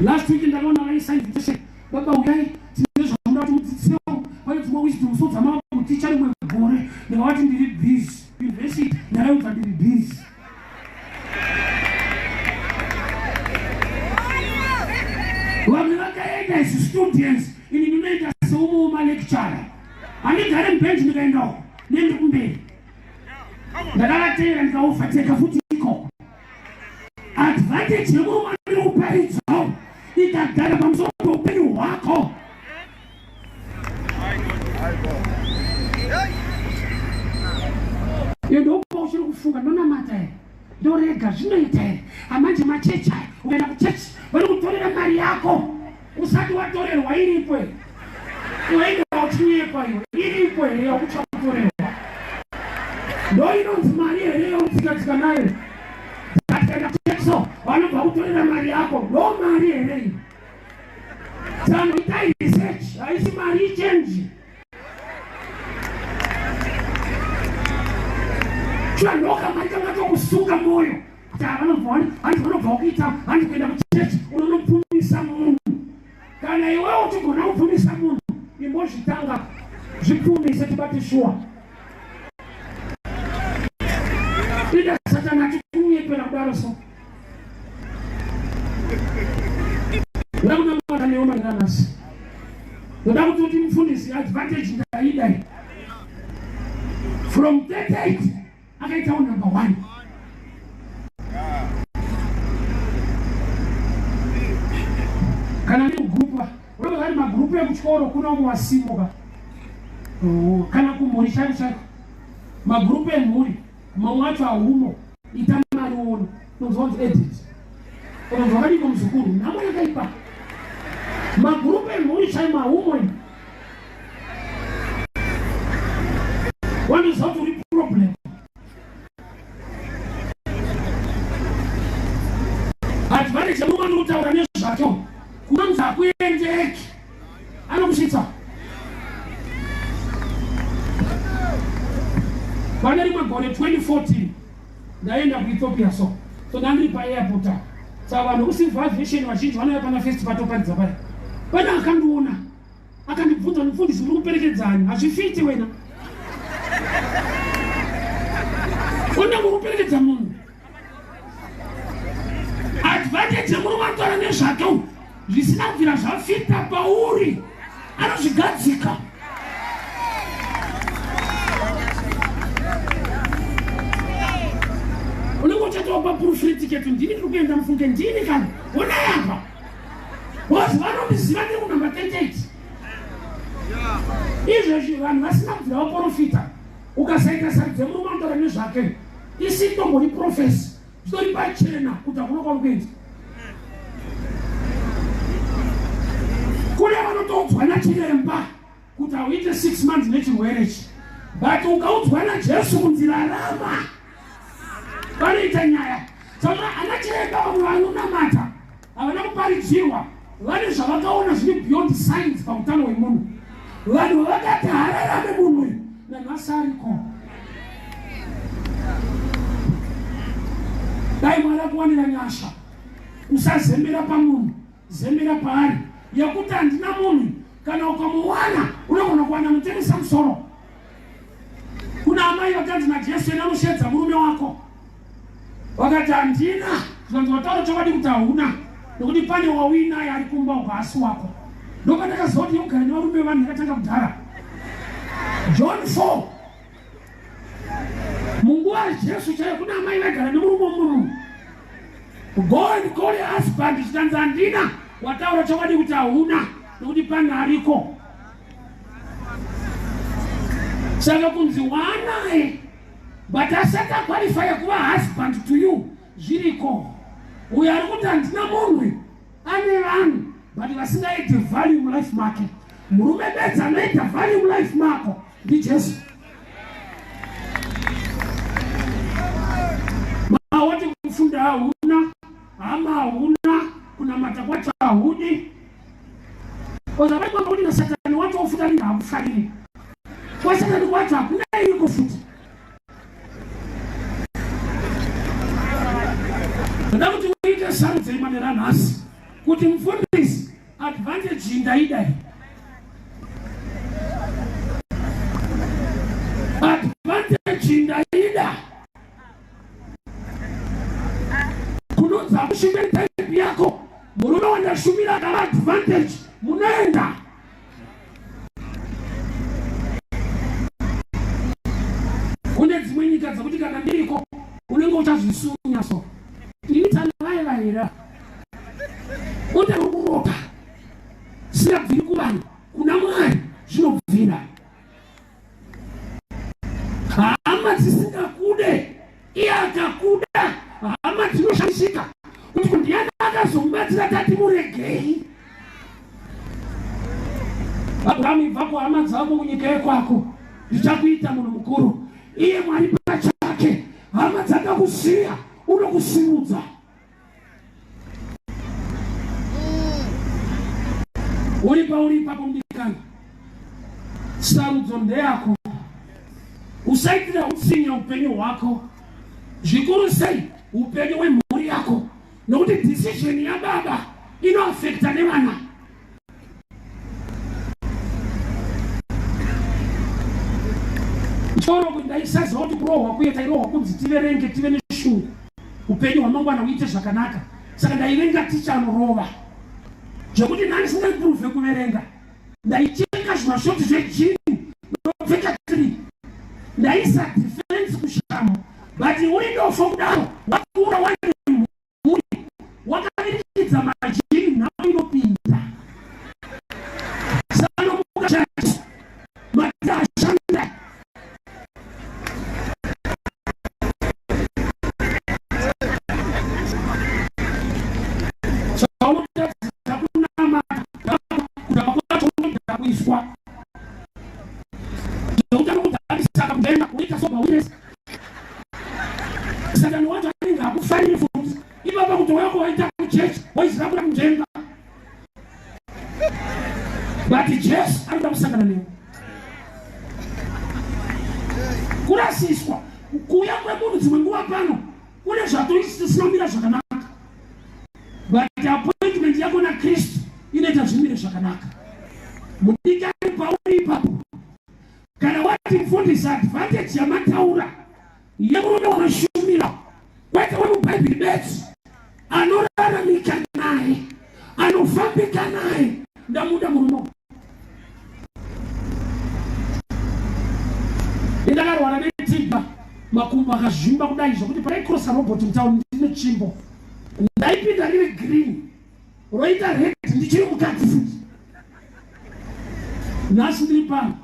Last week ndakaona vaisa invitation. Baba uyai tinezvo ndakuti mudzidzise pane dzimwe wisdom so dzama kuticha rimwe gore ndakati ndiri busy university ndaraudza ndiri busy. Vamwe vakaenda as students ini ndinoita seumuma lecturer. Handigare mbenchi ndikaendawo nendi kumberi. Ndakavateera ndikaofateka futi ikoko. Advantage yekuruma ndiri kuparidzawo ikagara pamusoro peupenyu hwako. Ndopa uchiri kufunga ndonamata here ndorega zvinoita here amanje machechi aya ukaenda kuchechi vari kutorera mari yako usati watorerwa iripo here waida uchinyepa iwe iripo here yakuchakutorerwa ndo inonzi mari here yautsikatsika nayo akaenda kuchechiso vanobva kutorera mari yako ndo mari here iyi sano itai research haisi mari ichenji. Ndoka matanga tokusunga moyo. Vanobva kuita handi kuenda kuchechi unonopfumisa munhu. Kana iwewe uchigona kupfumisa munhu imbozvitanga zvipfumise tibati shuwa. Ida Satani achikunyepera kudaro so. Ndoda kunamata neoma ndanasi. Ndoda kuti mufundisi advantage ndaidai. From 38 akaita number 1. Kana ni grupa, wewe gari magrupu ya kuchikoro kuna mwasimuka. Kana kumurisha chako. Magrupu ya muri, mwacho aumo, itamari uno, nozonzi edit. Unozokali kwa msukuru, namo yakaipa. Magrupu ya muri chai maumo. What is how to problem? Advantage ya mwana utaura nezvacho. Kunanza kuendeki. Anokushitsa. Pana rimwe gore 2014 ndaenda kuEthiopia so ndandiri paairport saka vanhu kuSilver Aviation vazhinji vanouya pana first patoparidza paya. Pana akandiona akandibvunza mufundisi muri kuperekedzani hazvifiti wena una muri kuperekedza munhu advantage muri kutora nezvake zvisina kubvira zvafita pauri anozvigadzika. Unenge uchatopa proof ticket ndini kuenda mufunge ndini kana ona yapa wasi vanondiziva ndiri kunamba 38 izvezvi vanhu vasina kubvira vaprofita ukasaita saridze murume anotora nezvake isi tombori profesi zvitori pachena kuti hakuna kwakuenda kune vanotoudzwa nachiremba kuti hauite 6 months nechirwerechi but ukaudzwa naJesu kunzira rama vanoita nyaya saka anachiremba vamwe vanonamata havana kuparidzirwa vane zvavakaona zvine beyond science pautano hwemunhu vanhu vakati hararame munhu nanhasi ariko. Dai Mwari akuwanira nyasha usazembera pamunhu zembera paari yekuti handina munhu kana ukamuwana unogona kuwana mutengesa musoro. Kuna amai vakanzi naJesu ena mushedza murume wako wakati handina zvanzi wataura chokwadi kuti hauna nokuti pane wawina yari kumba ugasi wako ndokandakaziva kuti ugari nevarume vanhu yakatanga kudhara. John 4 munguva yaJesu chaiyo kuna amai vaigara nemurume womunhu go and call your husband chitanzi handina wataura chokwadi kuti hauna nokuti pane ariko. Saka kunzi wanaye but asati aqualify kuva husband to you zviriko. Uyo ari kuti handina munhu ane vanhu but vasingaite value mulife make. Murume bedza anoita value mulife mako ndiJesu. Mawati kufunda hauna hama hauna kunamata kwacho haudi kozavati wanga kuti nasatani wacho wafuta hakufariri wasatani kwacho hakuna iriko futi. Ndoda kuti uite saru dzeimanera nhasi kuti mufundisi advantage ndaidai advantage ndaida kunodza kushumira type yako murume wandashumira kama advantage munoenda. Kune dzimwe nyika dzakuti kana ndiriko unenge uchazvisunya so itanavaivavira uta rukuroka singabviri kuvanhu kuna Mwari zvinobvira. Hama dzisingakude iye akakuda hama dzinoshamishika kuti ndiani akazomubatsira tati muregei. Abhuramu ibva kuhama dzako kunyika yekwako ndichakuita munhu mukuru. Iye Mwari pachake hama dzakakusiya unokusimudza. Uri papo mudikani sarudzo ndeyako usaitira utsinya upenyu hwako zvikuru sei upenyu hwemhuri yako nokuti decision yababa inoafekta nevana. Choro kundaisaziva kuti kurohwa kuye tairohwa kunzi tiverenge tive neshungu upenyu hwamangwana uite zvakanaka saka ndaivenga ticha anorova zvekuti nani singaipruvhe kuverenga ndaicheka zvimashoti zvejini nopfeka 3 ndaisa defense kushamo but uri ndofo kudaro wakura wane mhuri wakavirikidza majini navo inopinda sanomuka chati matashanda kuiswa ndokuta nokudalisaka mudenga kuita soba witness satani wacho anenge akufariri futi ipapa kuti wako waita kuchechi waizira kuda mudenga but Jesu anoda kusangana newe. kurasiswa kuya kwemunhu dzimwe nguva pano kune zvatoisinamira zvakanaka, but appointment yako naKristu inoita zvimire zvakanaka. Mudikani pauri ipapo kana wati mfundisi advantage yamataura yemurume wanoshumira kwete wemubhaibheri bedzi anoraramika naye anofambika naye ndamuda murume. Ndakarwara netiba makumbo akazvimba kudai zvokuti paraikrosa robot mutauni ndine chimbo ndaipinda riri green roita red ndichiri mukati futi. Nhasi ndiri pano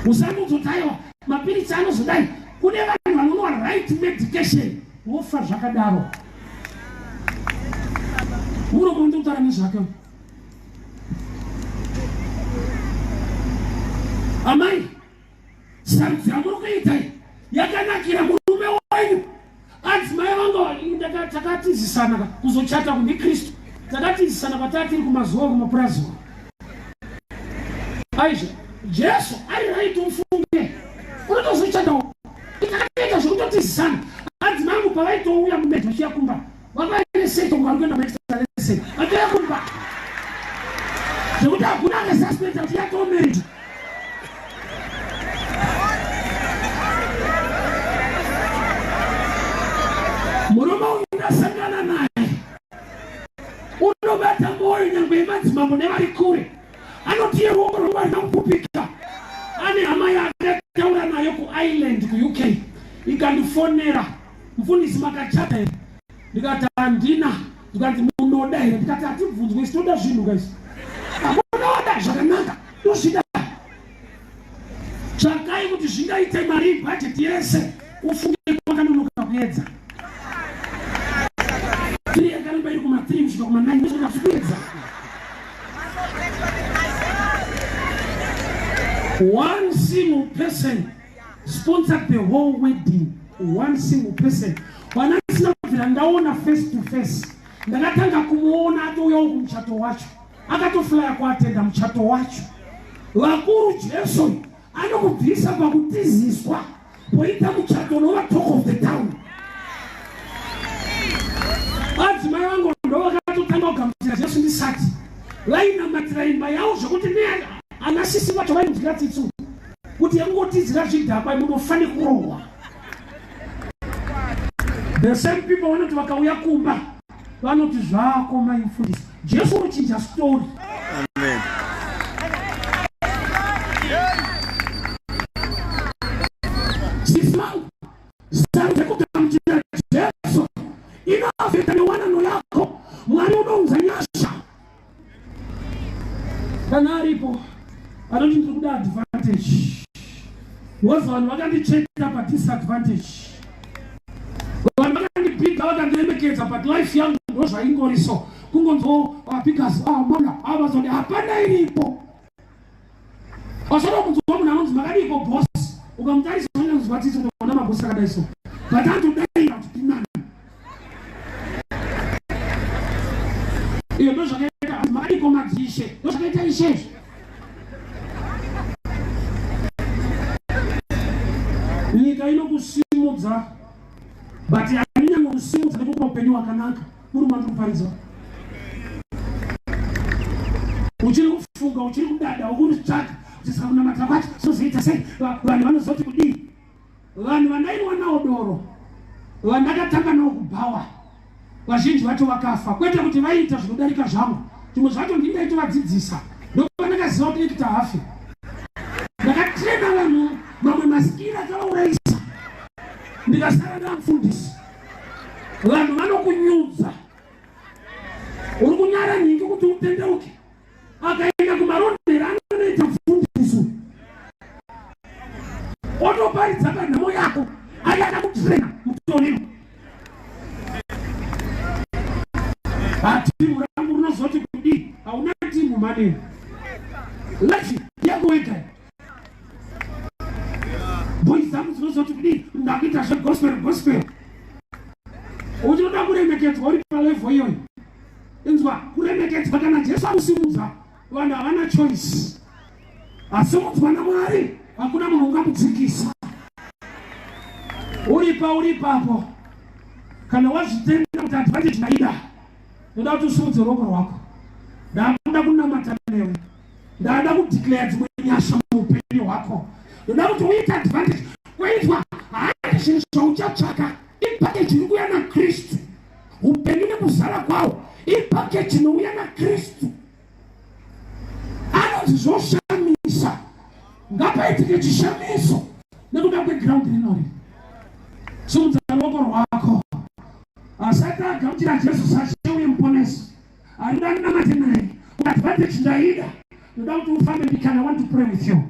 usamuzotaiwa mapirisi anozodai kune vanhu vanonwa right medication wofa zvakadaro. Muromo ndokutaura nezvake. Amai, sarudzo yamuri kuita yakanakira murume wenyu. Adzimai vanga takatizisana kuzochata kune Kristu, takatizisana patatiri kumazuva kumapurazuva. Aizve Jesu ari right umfunge unotozochatawo ikakaita zvekutotizisana. Adzimai angu pavaitouya mumedzi vachiyakumba vakaereseto mwarikuenda maextralese vatoyakumba zvekuti hakuna angesaspeta kuti yatomerita. Murume uyu ndasangana naye unobata moyo nyangwe yemadzimambo nevari kure. Anoti yeruoko rwamwari namupupika. Ane hama yake taura nayo kuIreland kuUK ikandifonera, mfundisi makachata here? Ndikati handina. Ndikati munoda here? Ndikati hatibvunzwe tinoda zvinhu guys. Munoda zvakanaka ndozvida. Tsvakai kuti zvingaite mari budget yese ufunge kwakanonoka kuedza. Tiri yakaramba iri kuma3 kusvika kuma9 ndozvakapedza. One single person sponsored the whole wedding. One single person. Wanasina kubvira ndaona face to face. Ndakatanga kumuona atouyawo kumuchato wacho. Akatoflya kuatenda muchato wacho. Vakuru Jesu anokubvisa pakutiziswa poita muchato nova talk of the town. Adzimai vangu ndovakatotanga kugamuchira Jesu ndisati vainamatira imba yavo zvokuti anasisi vacho vainzira tsitsu kuti yangotizira zvidhakwa munofane kurohwa. The same people vanoti vakauya kumba vanoti zvako maimfundisi. Jesu unochinja story. Amen. Sisi mangu zari kugamuchira Jesu inafita newanano yako mwari unounza nyasha. Kana aripo anoti ndiri kuda advantage. Woza vanhu vakandicheka padisadvantage. Vanhu vakandipiga vakandiremekedza but life yangu ndozvaingori so. Kungonzo because mwana avazoti hapana iripo. Osoro kunzwa munhu anonzi makadipo boss. Ukamutarisa unonzwatisa unoona mabosi akadai so. But andodai kuti nani. Iyo ndozvakaita makadipo madzishe. Ndozvakaita ishe. Nyika inokusimudza but hainyanya kusimudza nekupa upenyu hwakanaka. Murume andikuparidza uchiri kufunga uchiri kudada ukuritsvaka tisakunamata kwacho sozoita sei vanhu vanozoti kudii. Vanhu vandainwa nawo doro vandakatanga nawo kubhawa vazhinji vacho vakafa kwete kuti vaita zvinodarika zvangu. Zvimwe zvacho ndindaitovadzidzisa ndopandakaziva kuti ikita hafi. Ndakatrena vanhu mamwe masikira akavaurayisa ndikasara ndamufundisi. Vanhu vanokunyudza uri kunyara nyingi kuti utendeuke akaenda kumarondera anoita mufundisi otoparidza panhamo yako ayana kutrena mutoriro. Timu rangu runozoti kudii hauna timu maneno life yako wega. Boys zangu dzinozoti kudii ndakuita zvegospel uchinoda kuremekedzwa uri palevo iyoyo. Inzwa kuremekedzwa kana Jesu amusimudza vanhu havana choice. Asimudzwa naMwari hakuna munhu ungamudzikisa. Uri papo kana wazvitenda kuti advantage ndaida, ndoda kuti usimudze ruoko rwako. Ndada kunamata newe, ndada kudeclare dzimwe nyasha muupenyu hwako. Ndoda kuti uite advantage kuitwa hayi zvinhu zvauchatsvaka. Ipakeji iri kuuya naKristu, upenyu nekuzara kwawo ipakeji inouya naKristu. Anonzi zvoshamisa, ngapaitike chishamiso nekuda kweground rinori. Simudza ruoko rwako. Asati agamuchira Jesu sacheuye muponesi, arida namate naye advantage ndaida. Ndoda kuti ufambe ndikana. I want to pray with you.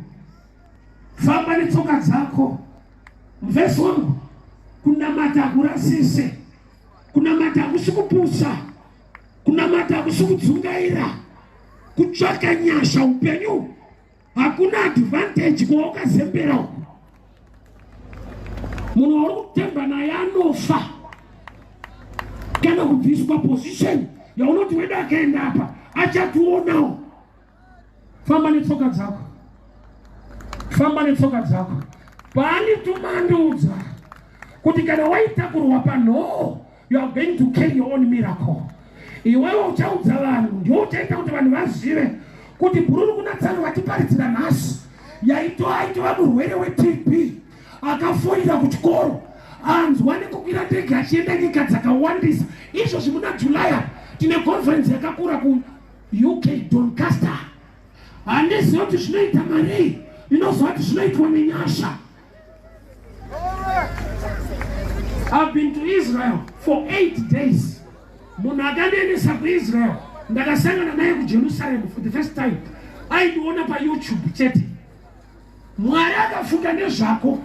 Famba netsoka dzako. Mvesi wangu, kunamata hakurasise, kunamata hakusikupusa, kunamata hakusikudzungaira, kutsvaka nyasha upenyu hakuna advantage kwawakazembera uku. Munhu wauri kutemba naye anofa kana kubviswa position yaunoti wedu akaenda apa achationawo. Famba netsoka dzako, famba netsoka dzako. Pani tumandudza kuti kana waitakurwa pano, you are going to carry your own miracle. Iwewe uchaudza vanhu, ndiwo uchaita kuti vanhu vazive kuti Bhururu Kunatsaro watiparidzira nhasi yaitova murwere weTB akafoira kuchikoro, anzwa nekukwira ndege achienda nyika dzakawandisa. Izvozvi muna Julai tine conference yakakura ku-UK Doncaster. Handizivi kuti zvinoita mari, ndinoziva kuti zvinoitwa nenyasha. I've been to Israel for 8 days. Munhu akandiendesa kuIsrael, ndakasangana naye kuJerusalem for the first time. Aindiona paYouTube chete. Mwari akafunga nezvako.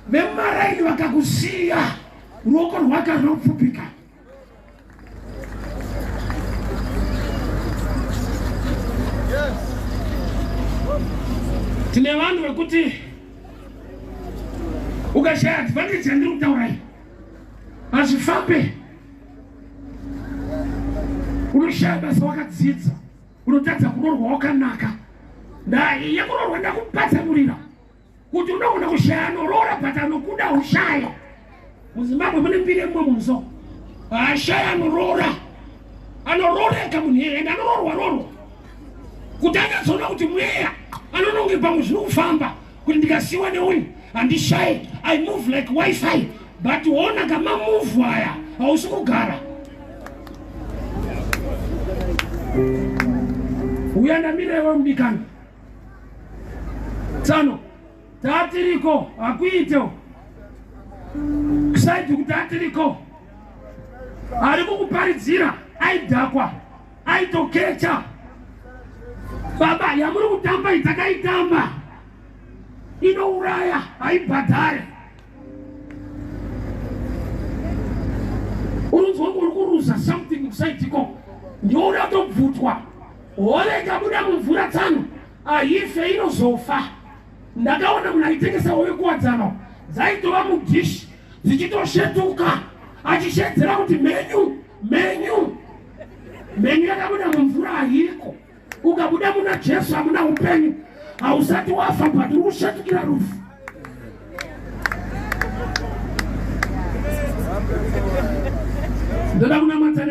Vemaraini vakakusiya, ruoko rwake runopfupika. Tine vanhu vekuti ukashaya advantage yandiri kutaura iyi hazvifambe. Unoshaya basa wakadzidza, unotadza kuroorwa wakanaka. Ndaiye kuroorwa ndakupatsanurira kuti unogona kushaya anorora but anokuda ushaya. MuZimbabwe mune mbiri yemwe munzo, ashaya anorora, anororeka munhu iye ende anororwa kuti anyatsona kuti mweya anononge pamwe zviri kufamba kuti ndikasiyiwa neuyu handishayi. I move like Wi-Fi, but ona kama move aya hausi kugara. Uya ndamira iwe mudikani. Tsano tatiriko akuitewo kusaiti kuti atiriko ari kukuparidzira aidhakwa aitokecha. Baba yamuri kutamba itakaitamba inouraya haibhadhare. Unonzwa uri kuruza something kusaitiko, ndiwo uri atobvutwa. Hore ikabuda mumvura tsano aife inozofa. Ndakaona munhu aitengesa hove kuwadzana dzaitova mudhishi dzichitoshetuka achishedzera kuti menyu yakabuda mumvura haiko. Ukabuda muna Jesu hamuna upenyu, hausati wafa but uri kushetukira rufu. Ndoda kunamata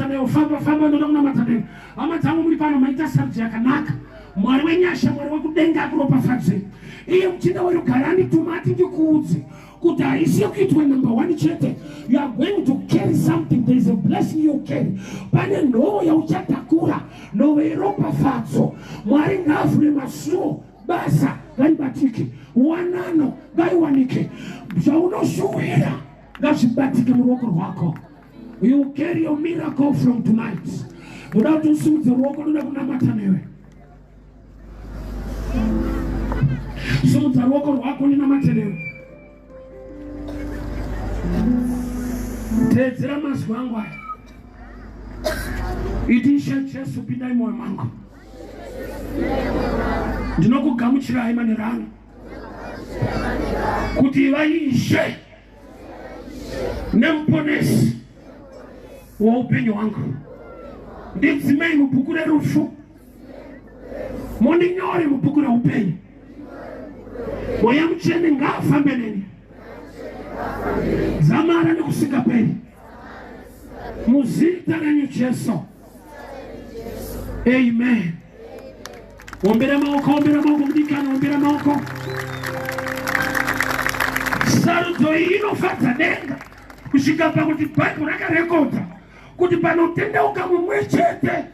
neyo, famba ndoda kunamata neyo. Hama dzangu muri pano maita sarudzi yakanaka. Mwari wenyasha, Mwari wekudenga akuropafadze. Iye muchinda werugare andituma ati ndikuudze kuti haisi yokuitwa number 1 chete. You are going to carry something. There is a blessing you carry. Pane nhoo yauchatakura, nhoo yeropafadzo. Mwari ngaavhure masuo, basa ngaribatike, wanano ngaiwanike, zvaunoshuvira ngazvibatike muruoko rwako. You carry your miracle from tonight. Ndoda kuti usimudze ruoko, ndoda kunamata newe. Simudza ruoko rwako ninamate newe. Teedzera mazwi angu aya. Iti Ishe Jesu pindai mwoyo mangu. Ndinokugamuchira hema nerano kuti ivai Ishe nemuponesi waupenyu hwangu. Ndidzimei mubhuku rerufu, mundinyore mubhuku reupenyu. mweya mutsvene ngaafambe neni zamara nekusvika peri muzita renyu Jesu. Amen. Ombera maoko mudikana, ombera maoko. Sarudzo iyi inofadza denga kusvika pakuti Bhaibheri rakarekodha kuti panotendeuka mumwe chete.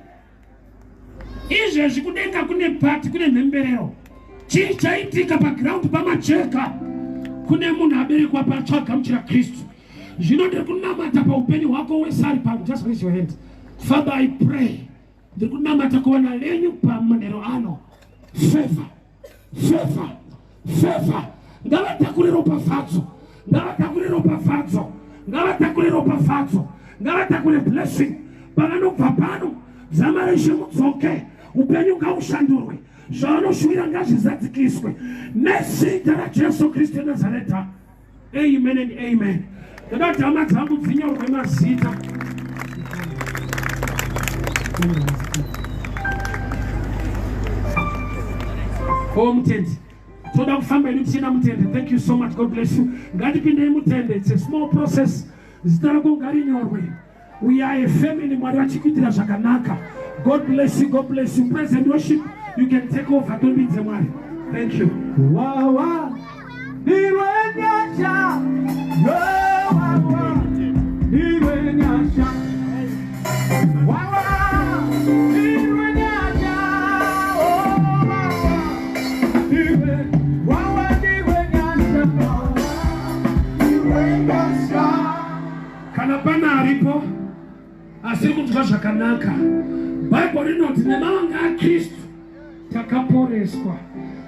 Izvezvi kudenga kune pati, kune mhemberero. Chii chaitika paground pamacheka? Kune munhu aberekwa patsvagamuchira Kristu. Zvino ndiri kunamata paupenyu hwako wese ari pangu. Just raise your hand. Father, I pray. Ndiri kunamata kuwana lenyu pamanhero ano. Favor. Ngavatakure ropafadzo. Ngavatakure ropafadzo. Ngavatakure blessing. Pavanobva pano, dzamareshe mudzoke. Upenyu ngaushandurwe. Zvavanoshuwira ngazvizadzikiswe. Nezita raJesu Kristu Nazareta. Amen and amen. Ndati hama dzangu dzinyorwe mazita. Mutende. Toda kufamba inu tichina mutende. Thank you so much. God bless you. Ngatipindei mutende. It's a small process. Zita rako ngarinyorwe. We are a family. Mwari vachikuitira zvakanaka. God bless you. God bless you. Praise and worship. You can take over. Don't be Mwari. Thank you. Wawa. Niwenyasha. Wawa. Niwenyasha. Wawa. Niwenyasha. Wawa. Niwenyasha. Kana pana aripo asiri kunzwa zvakanaka. Bhaibheri rinoti nemavanga aKristu takaporeswa.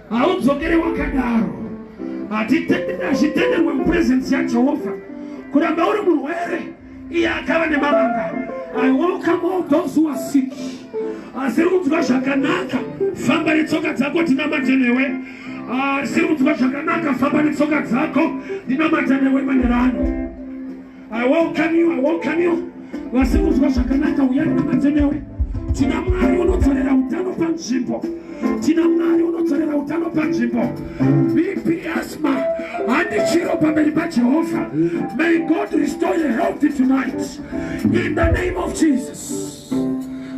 Haudzokere wakadaro. Achitenderwe mupresence yaJehovha. Kuramba uri murwere, iye akava nemavanga. I welcome all those who are sick. Asiri kunzwa zvakanaka, famba netsoka dzako tinamate newe. Asiri kunzwa zvakanaka, famba netsoka dzako tinamate newe manherano. I welcome you. Vasiri kunzwa zvakanaka, uyai namate newe. Tina Mwari unodzorera utano panzvimbo. BP asthma handichiro pamberi paJehovha. May God restore your health tonight in the name of Jesus.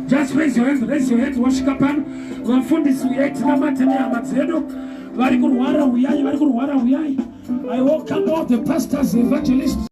Just raise your hand, wasvika pano. Vafundisi uyai tinamate nehama dzedu. Vari kurwara uyai. I welcome all the pastors, evangelists.